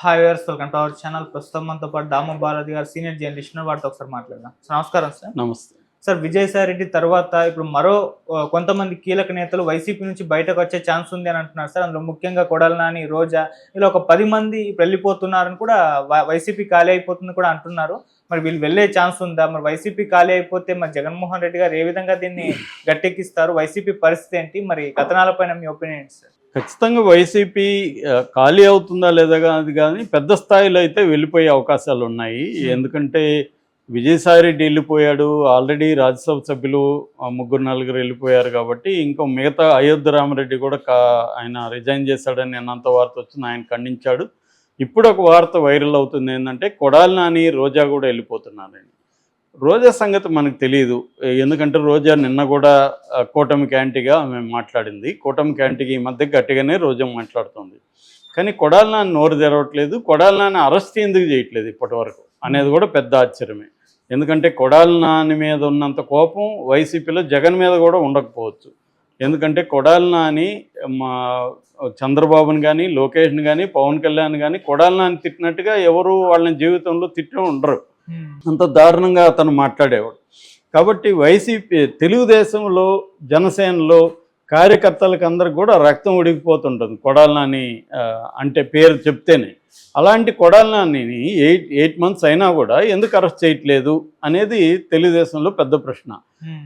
Hi viewers, welcome to our channel. ప్రస్తుతం మనతో పాటు దాము బాలాజీ గారు సీనియర్ జర్నలిస్ట్ వారితో ఒకసారి మాట్లాడదాం. సార్ నమస్కారం. సార్ నమస్తే సార్, విజయసాయి రెడ్డి తర్వాత ఇప్పుడు మరో కొంతమంది కీలక నేతలు వైసీపీ నుంచి బయటకు వచ్చే ఛాన్స్ ఉంది అని అంటున్నారు సార్. అందులో ముఖ్యంగా కొడాలి నాని, రోజా ఇలా ఒక 10 మంది ఇప్పుడు వెళ్ళిపోతున్నారని కూడా వైసీపీ ఖాళీ అయిపోతుంది కూడా అంటున్నారు. మరి వీళ్ళు వెళ్ళే ఛాన్స్ ఉందా? మరి వైసీపీ ఖాళీ అయిపోతే మరి జగన్మోహన్ రెడ్డి గారు ఏ విధంగా దీన్ని గట్టెక్కిస్తారు? వైసీపీ పరిస్థితి ఏంటి? మరి కథనాలపైన మీ ఒపీనియన్ ఏంటి సార్? ఖచ్చితంగా వైసీపీ ఖాళీ అవుతుందా లేదా అది కానీ పెద్ద స్థాయిలో అయితే వెళ్ళిపోయే అవకాశాలు ఉన్నాయి. ఎందుకంటే విజయసాయిరెడ్డి వెళ్ళిపోయాడు, ఆల్రెడీ రాజ్యసభ సభ్యులు 3-4 వెళ్ళిపోయారు కాబట్టి ఇంకో మిగతా అయోధ్య రామరెడ్డి కూడా ఆయన రిజైన్ చేశాడని అన్నంత వార్త వచ్చింది. ఆయన ఖండించాడు. ఇప్పుడు ఒక వార్త వైరల్ అవుతుంది ఏంటంటే కొడాలి నాని, రోజా కూడా వెళ్ళిపోతున్నారని. రోజా సంగతి మనకు తెలియదు, ఎందుకంటే రోజా నిన్న కూడా కూటమికి యాంటీగా ఆమె మాట్లాడింది. కూటమికి యాంటీగా ఈ మధ్య గట్టిగానే రోజా మాట్లాడుతుంది. కానీ కొడాలి నాని నోరు తెరవట్లేదు. కొడాలి నాని అరెస్ట్ ఎందుకు చేయట్లేదు ఇప్పటి వరకు అనేది కూడా పెద్ద ఆశ్చర్యమే. ఎందుకంటే కొడాలి నాని మీద ఉన్నంత కోపం వైసీపీలో జగన్ మీద కూడా ఉండకపోవచ్చు. ఎందుకంటే కొడాలి నాని చంద్రబాబుని కానీ, లోకేష్ని కానీ, పవన్ కళ్యాణ్ కానీ కొడాలి నాని తిట్టినట్టుగా ఎవరు వాళ్ళని జీవితంలో తిట్టి ఉండరు. అంత దారుణంగా అతను మాట్లాడేవాడు. కాబట్టి వైసీపీ, తెలుగుదేశంలో, జనసేనలో కార్యకర్తలకు అందరికి కూడా రక్తం ఉడికిపోతుంటుంది కొడాలి నాని అంటే పేరు చెప్తేనే. అలాంటి కొడాలి నానిని 8 months అయినా కూడా ఎందుకు అరెస్ట్ చేయట్లేదు అనేది తెలుగుదేశంలో పెద్ద ప్రశ్న.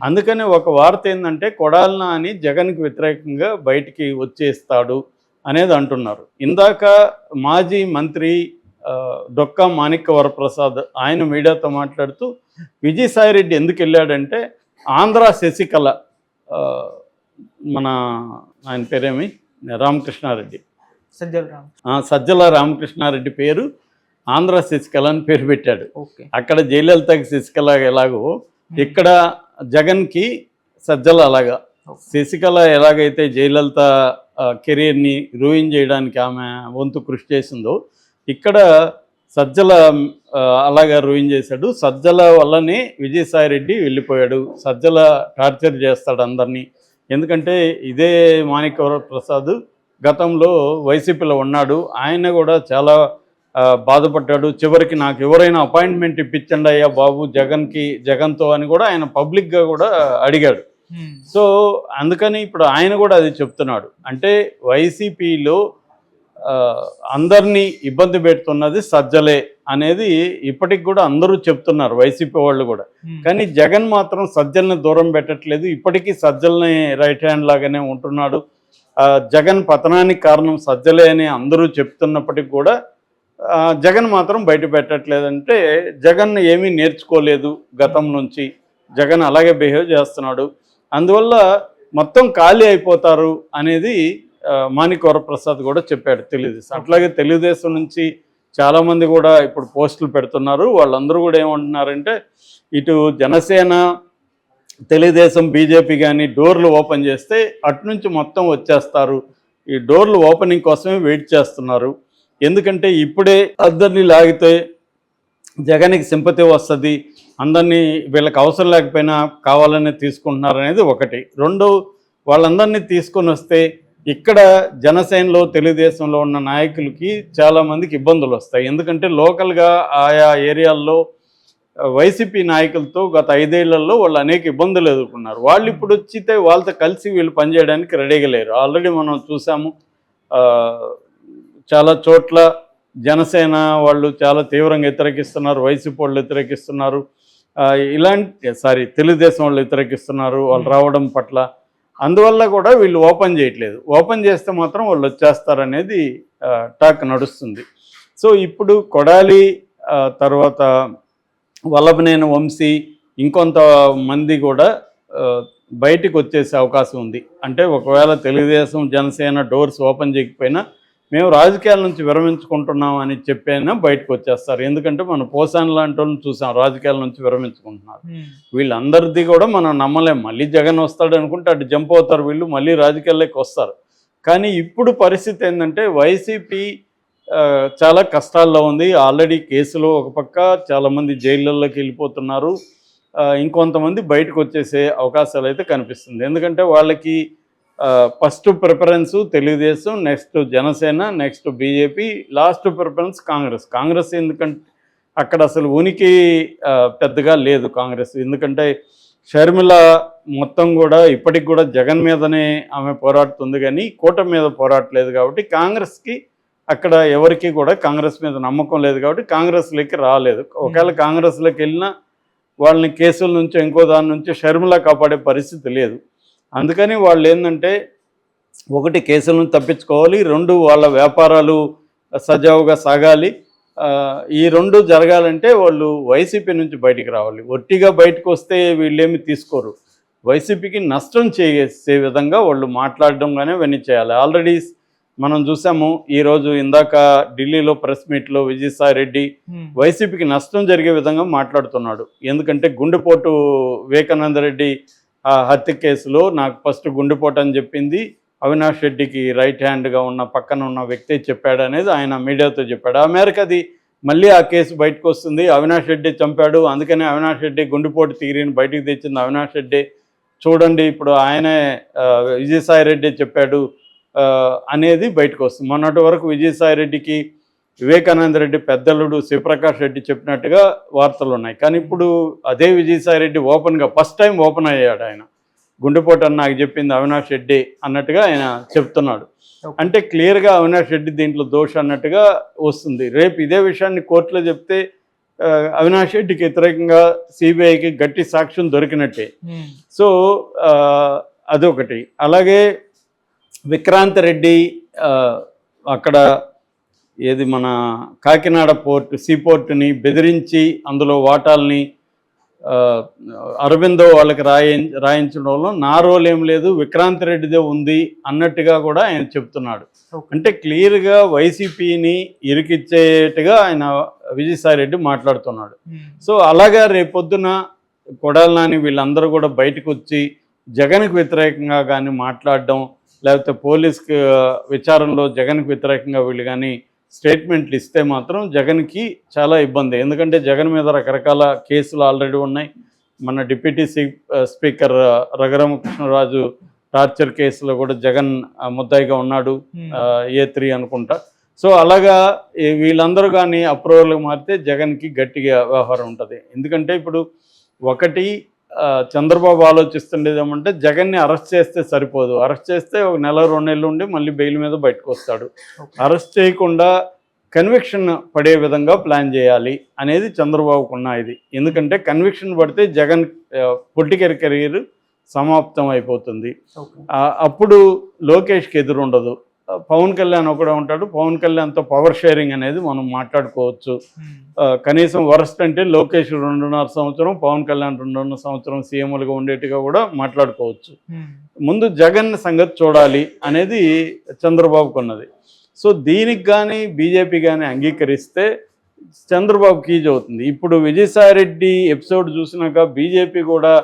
అందుకనే ఒక వార్త ఏంటంటే కొడాలి నాని జగన్కి వ్యతిరేకంగా బయటికి వచ్చేస్తాడు అనేది అంటున్నారు. ఇందాక మాజీ మంత్రి డొక్కా మాణిక్య వరప్రసాద్ ఆయన మీడియాతో మాట్లాడుతూ విజయసాయిరెడ్డి ఎందుకు వెళ్ళాడంటే ఆంధ్ర శశికళ, మన ఆయన పేరేమి రామకృష్ణారెడ్డి, సజ్జల రామకృష్ణారెడ్డి పేరు ఆంధ్ర శశికళ అని పేరు పెట్టాడు. అక్కడ జయలలితకి శశికళ ఎలాగో ఇక్కడ జగన్కి సజ్జల అలాగా. శశికళ ఎలాగైతే జయలలిత కెరీర్ని రూయిన్ చేయడానికి ఆమె వంతు కృషి చేసిందో ఇక్కడ సజ్జల అలాగా రూయిన్ చేశాడు. సజ్జల వల్లనే విజయసాయిరెడ్డి వెళ్ళిపోయాడు. సజ్జల టార్చర్ చేస్తాడు అందరినీ. ఎందుకంటే ఇదే మాణిక్య ప్రసాద్ గతంలో వైసీపీలో ఉన్నాడు. ఆయన కూడా చాలా బాధపడ్డాడు. చివరికి నాకు ఎవరైనా అపాయింట్మెంట్ ఇప్పించండి అయ్యా బాబు జగన్తో అని కూడా ఆయన పబ్లిక్గా కూడా అడిగాడు. సో అందుకని ఇప్పుడు ఆయన కూడా అది చెప్తున్నాడు. అంటే వైసీపీలో అందరినీ ఇబ్బంది పెడుతున్నది సజ్జలే అనేది ఇప్పటికి కూడా అందరూ చెప్తున్నారు, వైసీపీ వాళ్ళు కూడా. కానీ జగన్ మాత్రం సజ్జల్ని దూరం పెట్టట్లేదు. ఇప్పటికీ సజ్జల్ని రైట్ హ్యాండ్ లాగానే ఉంటున్నాడు. జగన్ పతనానికి కారణం సజ్జలే అని అందరూ చెప్తున్నప్పటికి కూడా జగన్ మాత్రం బయట పెట్టట్లేదంటే జగన్ ఏమీ నేర్చుకోలేదు గతం నుంచి. జగన్ అలాగే బిహేవ్ చేస్తున్నాడు. అందువల్ల మొత్తం ఖాళీ అయిపోతారు అనేది మాణిక్య వరప్రసాద్ కూడా చెప్పాడు తెలుగుదేశం. అట్లాగే తెలుగుదేశం నుంచి చాలామంది కూడా ఇప్పుడు పోస్టులు పెడుతున్నారు. వాళ్ళందరూ కూడా ఏమంటున్నారంటే ఇటు జనసేన, తెలుగుదేశం, బీజేపీ కానీ డోర్లు ఓపెన్ చేస్తే అటు నుంచి మొత్తం వచ్చేస్తారు. ఈ డోర్లు ఓపెనింగ్ కోసమే వెయిట్ చేస్తున్నారు. ఎందుకంటే ఇప్పుడే అందరినీ లాగితే జగన్కి సింపతి వస్తుంది, అందరినీ వీళ్ళకి అవసరం లేకపోయినా కావాలనే తీసుకుంటున్నారు అనేది ఒకటి. రెండు, వాళ్ళందరినీ తీసుకొని వస్తే ఇక్కడ జనసేనలో, తెలుగుదేశంలో ఉన్న నాయకులకి చాలామందికి ఇబ్బందులు వస్తాయి. ఎందుకంటే లోకల్గా ఆయా ఏరియాల్లో వైసీపీ నాయకులతో గత 5 ఏళ్లలో వాళ్ళు అనేక ఇబ్బందులు ఎదుర్కొన్నారు. వాళ్ళు ఇప్పుడు వచ్చితే వాళ్ళతో కలిసి వీళ్ళు పనిచేయడానికి రెడీగా లేరు. ఆల్రెడీ మనం చూసాము, చాలా చోట్ల జనసేన వాళ్ళు చాలా తీవ్రంగా వ్యతిరేకిస్తున్నారు, వైసీపీ వాళ్ళు వ్యతిరేకిస్తున్నారు, తెలుగుదేశం వాళ్ళు వ్యతిరేకిస్తున్నారు వాళ్ళు రావడం పట్ల. అందువల్ల కూడా వీళ్ళు ఓపెన్ చేయట్లేదు. ఓపెన్ చేస్తే మాత్రం వాళ్ళు వచ్చేస్తారనేది టాక్ నడుస్తుంది. సో ఇప్పుడు కొడాలి తర్వాత వల్లభనేని వంశీ ఇంకొంత మంది కూడా బయటికి వచ్చేసే అవకాశం ఉంది. అంటే ఒకవేళ తెలుగుదేశం, జనసేన డోర్స్ ఓపెన్ చేయకపోయినా మేము రాజకీయాల నుంచి విరమించుకుంటున్నాం అని చెప్పైనా బయటకు వచ్చేస్తారు. ఎందుకంటే మనం పోసాన్ లాంటి వాళ్ళని చూసాం రాజకీయాల నుంచి విరమించుకుంటున్నారు. వీళ్ళందరిది కూడా మనం నమ్మలేం. మళ్ళీ జగన్ వస్తాడు అనుకుంటే అటు జంప్ అవుతారు, వీళ్ళు మళ్ళీ రాజకీయాల్లోకి వస్తారు. కానీ ఇప్పుడు పరిస్థితి ఏంటంటే వైసీపీ చాలా కష్టాల్లో ఉంది. ఆల్రెడీ కేసులో ఒక పక్క చాలామంది జైళ్ళల్లోకి వెళ్ళిపోతున్నారు, ఇంకొంతమంది బయటకు వచ్చేసే అవకాశాలు అయితే కనిపిస్తుంది. ఎందుకంటే వాళ్ళకి first preference Telugu Desam, next Janasena, next BJP, last preference Congress. Congress ఎందుకంటే అక్కడ అసలు ఉనికి పెద్దగా లేదు కాంగ్రెస్. ఎందుకంటే షర్మిల మొత్తం కూడా ఇప్పటికి కూడా జగన్ మీదనే ఆమె పోరాడుతుంది కానీ కూటమి మీద పోరాడలేదు. కాబట్టి కాంగ్రెస్కి అక్కడ ఎవరికి కూడా కాంగ్రెస్ మీద నమ్మకం లేదు. కాబట్టి కాంగ్రెస్లోకి రాలేదు. ఒకవేళ కాంగ్రెస్లోకి వెళ్ళినా వాళ్ళని కేసుల నుంచి ఇంకో దాని నుంచి షర్మిల కాపాడే పరిస్థితి లేదు. అందుకని వాళ్ళు ఏంటంటే ఒకటి కేసులను తప్పించుకోవాలి, రెండు వాళ్ళ వ్యాపారాలు సజావుగా సాగాలి. ఈ రెండు జరగాలంటే వాళ్ళు వైసీపీ నుంచి బయటికి రావాలి. ఒట్టిగా బయటకు వస్తే వీళ్ళేమి తీసుకోరు. వైసీపీకి నష్టం చేసే విధంగా వాళ్ళు మాట్లాడడం కానీ ఇవన్నీ చేయాలి. ఆల్రెడీ మనం చూసాము ఈరోజు ఇందాక ఢిల్లీలో ప్రెస్ మీట్లో విజయసాయి రెడ్డి వైసీపీకి నష్టం జరిగే విధంగా మాట్లాడుతున్నాడు. ఎందుకంటే గుండెపోటు వివేకానంద రెడ్డి హత్య కేసులో నాకు ఫస్ట్ గుండెపోటు అని చెప్పింది అవినాష్ రెడ్డికి రైట్ హ్యాండ్గా ఉన్న పక్కన ఉన్న వ్యక్తి చెప్పాడు అనేది ఆయన మీడియాతో చెప్పాడు. ఆ మేరకు అది మళ్ళీ ఆ కేసు బయటకు వస్తుంది. అవినాష్ రెడ్డి చంపాడు, అందుకనే అవినాష్ రెడ్డి గుండెపోటు తీరిని బయటకు తెచ్చింది అవినాష్ రెడ్డి. చూడండి ఇప్పుడు ఆయనే విజయసాయి రెడ్డి చెప్పాడు అనేది బయటకు వస్తుంది. మొన్నటి వరకు విజయసాయి రెడ్డికి వివేకానంద రెడ్డి పెద్దలుడు శివప్రకాష్ రెడ్డి చెప్పినట్టుగా వార్తలు ఉన్నాయి. కానీ ఇప్పుడు అదే విజయసాయి రెడ్డి ఓపెన్గా ఫస్ట్ టైం ఓపెన్ అయ్యాడు. ఆయన గుండెపోటు అని నాకు చెప్పింది అవినాష్ రెడ్డి అన్నట్టుగా ఆయన చెప్తున్నాడు. అంటే క్లియర్గా అవినాష్ రెడ్డి దీంట్లో దోషం అన్నట్టుగా వస్తుంది. రేపు ఇదే విషయాన్ని కోర్టులో చెప్తే అవినాష్ రెడ్డికి వ్యతిరేకంగా సిబిఐకి గట్టి సాక్ష్యం దొరికినట్టే. సో అదొకటి. అలాగే విక్రాంత్ రెడ్డి అక్కడ ఏది మన కాకినాడ సీపోర్టుని బెదిరించి అందులో వాటాల్ని అరవిందో వాళ్ళకి రాయించడంలో నా రోల్ ఏం లేదు, విక్రాంత్ రెడ్డిదే ఉంది అన్నట్టుగా కూడా ఆయన చెప్తున్నాడు. అంటే క్లియర్గా వైసీపీని ఇరికిచ్చేట్టుగా ఆయన విజయసాయి రెడ్డి మాట్లాడుతున్నాడు. సో అలాగా రేపొద్దున కొడాలి నాని వీళ్ళందరూ కూడా బయటకు వచ్చి జగన్కి వ్యతిరేకంగా కానీ మాట్లాడడం, లేకపోతే పోలీస్కి విచారణలో జగన్కి వ్యతిరేకంగా వీళ్ళు కానీ స్టేట్మెంట్లు ఇస్తే మాత్రం జగన్కి చాలా ఇబ్బంది. ఎందుకంటే జగన్ మీద రకరకాల కేసులు ఆల్రెడీ ఉన్నాయి. మన డిప్యూటీ స్పీకర్ రఘురామకృష్ణరాజు టార్చర్ కేసులో కూడా జగన్ ముద్దాయిగా ఉన్నాడు, A3 అనుకుంటా. సో అలాగా వీళ్ళందరూ కానీ అప్రూవల్గా మారితే జగన్కి గట్టిగా వ్యవహారం ఉంటుంది. ఎందుకంటే ఇప్పుడు ఒకటి చంద్రబాబు ఆలోచిస్తుండేది ఏమంటే జగన్ని అరెస్ట్ చేస్తే సరిపోదు, అరెస్ట్ చేస్తే ఒక నెల 2 నెలలు ఉండి మళ్ళీ బెయిల్ మీద బయటకు వస్తాడు. అరెస్ట్ చేయకుండా కన్విక్షన్ పడే విధంగా ప్లాన్ చేయాలి అనేది చంద్రబాబుకున్న ఇది. ఎందుకంటే కన్విక్షన్ పడితే జగన్ పొలిటికల్ కెరీర్ సమాప్తం అయిపోతుంది. అప్పుడు లోకేష్కి ఎదురుండదు, పవన్ కళ్యాణ్ ఒకడే ఉంటాడు. పవన్ కళ్యాణ్తో పవర్ షేరింగ్ అనేది మనం మాట్లాడుకోవచ్చు. కనీసం వరస్ట్ అంటే లోకేష్ 2.5 సంవత్సరం, పవన్ కళ్యాణ్ 2.5 సంవత్సరం సీఎంలుగా ఉండేట్టుగా కూడా మాట్లాడుకోవచ్చు. ముందు జగన్ సంగతి చూడాలి అనేది చంద్రబాబుకు ఉన్నది. సో దీనికి కానీ బీజేపీ కానీ అంగీకరిస్తే చంద్రబాబుకి ఈజీ అవుతుంది. ఇప్పుడు విజయసాయిరెడ్డి ఎపిసోడ్ చూసినాక బీజేపీ కూడా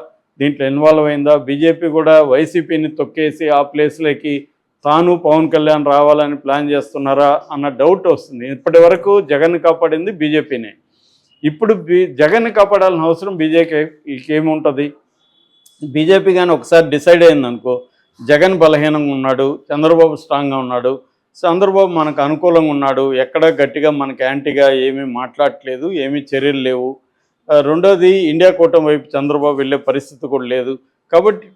దీంట్లో ఇన్వాల్వ్ అయిందా, బీజేపీ కూడా వైసీపీని తొక్కేసి ఆ ప్లేస్లోకి తాను పవన్ కళ్యాణ్ రావాలని ప్లాన్ చేస్తున్నారా అన్న డౌట్ వస్తుంది. ఇప్పటి వరకు జగన్ కాపాడింది బీజేపీనే. ఇప్పుడు జగన్ కాపాడాల్సిన అవసరం బీజేపీకి ఏముంటుంది? బీజేపీ కానీ ఒకసారి డిసైడ్ అయిందనుకో, జగన్ బలహీనంగా ఉన్నాడు, చంద్రబాబు స్ట్రాంగ్గా ఉన్నాడు, చంద్రబాబు మనకు అనుకూలంగా ఉన్నాడు, ఎక్కడ గట్టిగా మనకు యాంటీగా ఏమీ మాట్లాడట్లేదు, ఏమీ చర్యలు లేవు. రెండోది ఇండియా కూటమి వైపు చంద్రబాబు వెళ్ళే పరిస్థితి కూడా లేదు. కాబట్టి